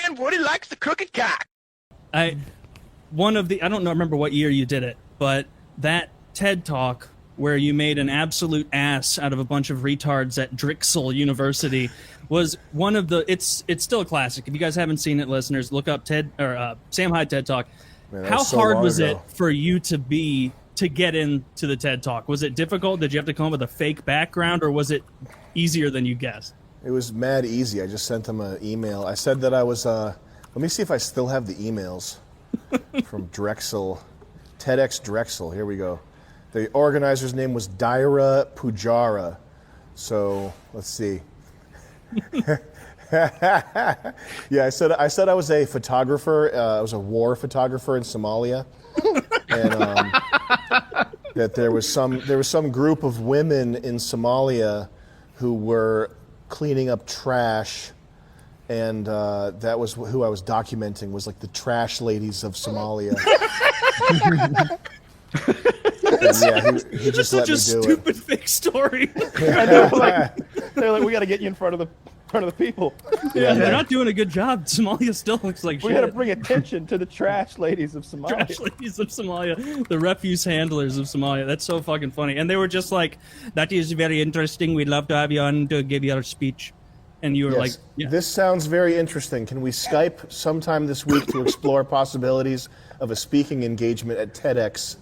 and Woody likes the crooked cock. I don't remember what year you did it, but that TED Talk where you made an absolute ass out of a bunch of retards at Drexel University was one of the. It's still a classic. If you guys haven't seen it, listeners, look up Sam Hyde TED Talk. Man, how hard was it for you to get into the TED Talk? Was it difficult? Did you have to come up with a fake background, or was it easier than you guessed? It was mad easy. I just sent them an email. I said that I was. Let me see if I still have the emails from Drexel, TEDx Drexel. Here we go. The organizer's name was Daira Pujara. So let's see. Yeah, I said I was a photographer. I was a war photographer in Somalia, and that there was some group of women in Somalia who were cleaning up trash, and that was who I was documenting, was like the trash ladies of Somalia. Yeah, he just let me do it. Such a stupid fake story. And they're like, we got to get you in front of the people. Yeah, they're not doing a good job. Somalia still looks like shit. We got to bring attention to the trash ladies of Somalia. Trash ladies of Somalia, the refuse handlers of Somalia. That's so fucking funny. And they were just like, "That is very interesting. We'd love to have you on to give your speech." And you were like, yeah. This sounds very interesting. Can we Skype sometime this week to explore possibilities of a speaking engagement at TEDx?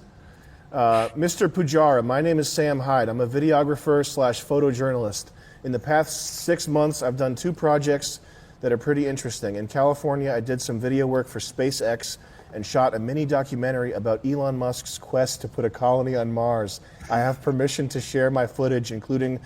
Mr. Pujara, my name is Sam Hyde. I'm a videographer / photojournalist. In the past 6 months, I've done 2 projects that are pretty interesting. In California, I did some video work for SpaceX and shot a mini documentary about Elon Musk's quest to put a colony on Mars. I have permission to share my footage, including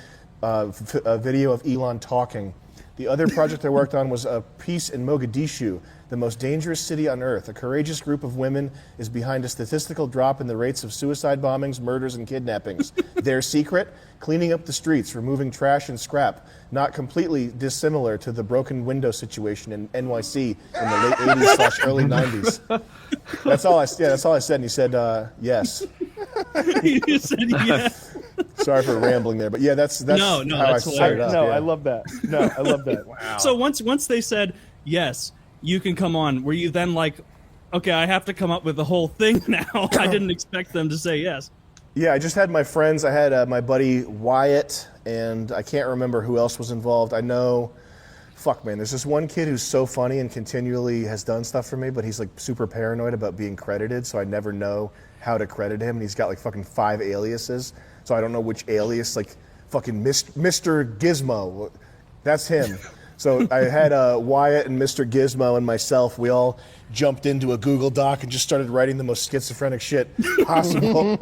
a video of Elon talking. The other project I worked on was a piece in Mogadishu, the most dangerous city on Earth. A courageous group of women is behind a statistical drop in the rates of suicide bombings, murders, and kidnappings. Their secret? Cleaning up the streets, removing trash and scrap. Not completely dissimilar to the broken window situation in NYC in the late 80s / early 90s. That's all I said, and he said, yes. You said yes. Sorry for rambling there, but yeah, that's no, how that's I started up. No, yeah. I love that. No, I love that. Wow. So once they said yes, you can come on, were you then like, okay, I have to come up with the whole thing now? I didn't expect them to say yes. Yeah, I just had my friends. I had my buddy Wyatt, and I can't remember who else was involved. I know, fuck man, there's this one kid who's so funny and continually has done stuff for me, but he's like super paranoid about being credited, so I never know how to credit him, and he's got like fucking 5 aliases, so I don't know which alias, like fucking Mr. Gizmo, that's him. So I had Wyatt and Mr. Gizmo and myself, we all jumped into a Google Doc and just started writing the most schizophrenic shit possible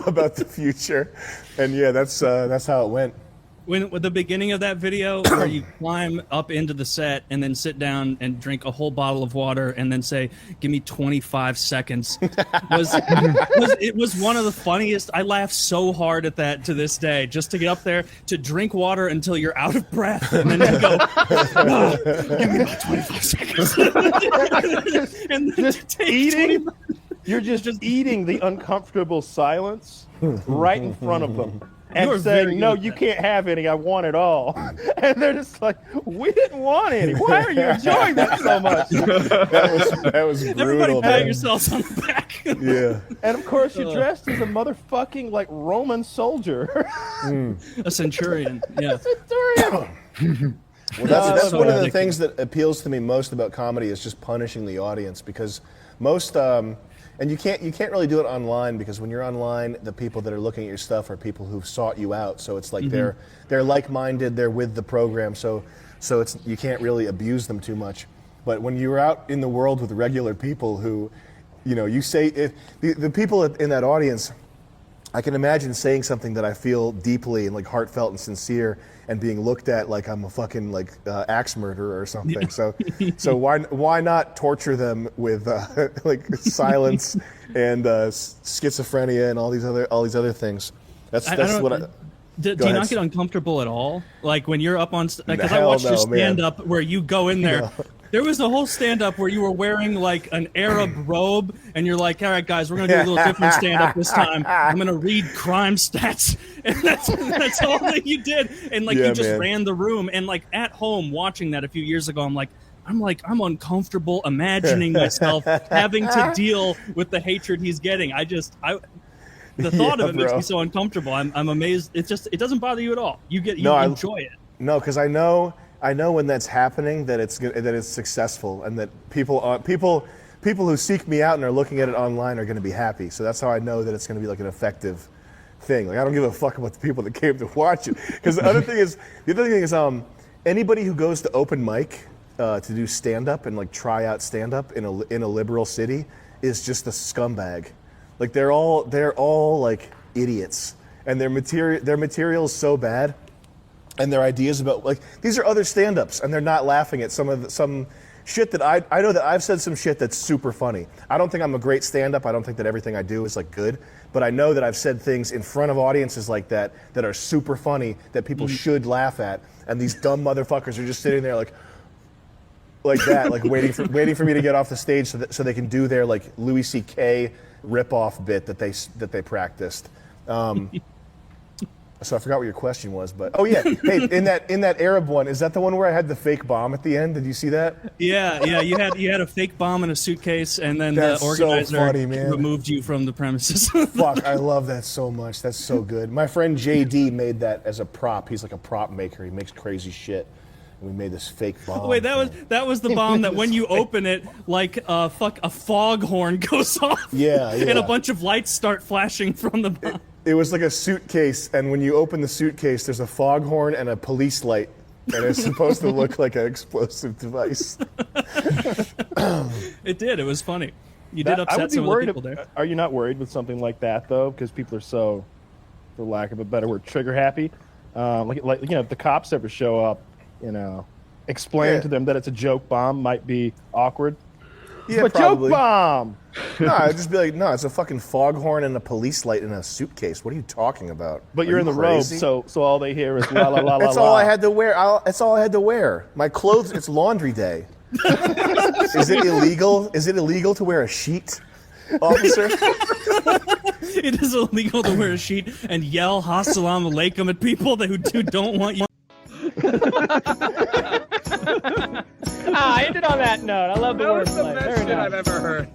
about the future. And yeah, that's how it went. When at the beginning of that video where you climb up into the set and then sit down and drink a whole bottle of water and then say, give me 25 seconds, it was one of the funniest. I laughed so hard at that to this day, just to get up there to drink water until you're out of breath and then you go, give me about 25 seconds. And then just eating, you're just eating the uncomfortable silence right in front of them. And saying, no, you can't have any, I want it all. And they're just like, we didn't want any. Why are you enjoying that so much? That was brutal. Everybody pat yourselves on the back. Yeah. And of course, you're dressed as a motherfucking like Roman soldier. A centurion, yeah. A centurion. Well, that's one of the things that appeals to me most about comedy is just punishing the audience, because most and you can't really do it online, because when you're online, the people that are looking at your stuff are people who've sought you out. So it's like they're like-minded, they're with the program. So it's you can't really abuse them too much. But when you're out in the world with regular people who, you know, you say the people in that audience, I can imagine saying something that I feel deeply and like heartfelt and sincere, and being looked at like I'm a fucking like axe murderer or something. Yeah. So why not torture them with like silence and schizophrenia and all these other things? That's what. Do you not get uncomfortable at all? Like when you're up on, because I watched your stand-up where you go in there. Yeah. There was a whole stand-up where you were wearing like an Arab robe, and you're like, all right, guys, we're going to do a little different stand-up this time. I'm going to read crime stats. And that's all that you did. And like you just ran the room. And like at home watching that a few years ago, I'm like, I'm uncomfortable imagining myself having to deal with the hatred he's getting. The thought of it makes me so uncomfortable. I'm amazed. It doesn't bother you at all. You enjoy it. No, because I know when that's happening that it's successful, and that people who seek me out and are looking at it online are going to be happy. So that's how I know that it's going to be like an effective thing. Like, I don't give a fuck about the people that came to watch it. Because the other thing is, anybody who goes to open mic to do stand-up and like try out stand-up in a liberal city is just a scumbag. Like, they're all like idiots, and their material is so bad, and their ideas about, like, these are other stand-ups, and they're not laughing at some shit that I know that I've said some shit that's super funny. I don't think I'm a great stand-up. I don't think that everything I do is like good, but I know that I've said things in front of audiences like that are super funny that people should laugh at, and these dumb motherfuckers are just sitting there like that, like waiting for me to get off the stage so they can do their like Louis C.K. rip-off bit that they practiced. So I forgot what your question was, but hey, in that Arab one, is that the one where I had the fake bomb at the end? Did you see that? Yeah, you had a fake bomb in a suitcase, and then the organizer removed you from the premises. Fuck, I love that so much. That's so good. My friend JD made that as a prop. He's like a prop maker. He makes crazy shit. And we made this fake bomb. Wait, that was the bomb that when you open it, like a foghorn goes off. Yeah. And a bunch of lights start flashing from the bomb. It was like a suitcase, and when you open the suitcase, there's a foghorn and a police light, and it's supposed to look like an explosive device. It did. It was funny. You did upset some of the people there. Are you not worried with something like that, though? Because people are so, for lack of a better word, trigger happy. If the cops ever show up, explain to them that it's a joke bomb might be awkward. Yeah, but probably. Joke bomb! No, I'd just be like, no, it's a fucking foghorn and a police light in a suitcase. What are you talking about? But you're in the robe, so all they hear is la la la la. That's all I had to wear. That's all I had to wear. My clothes. It's laundry day. Is it illegal? Is it illegal to wear a sheet, officer? It is illegal to wear a sheet and yell "Assalamu alaikum" at people who don't want you. I ended on that note. I love the wordplay. That was the best shit I've ever heard.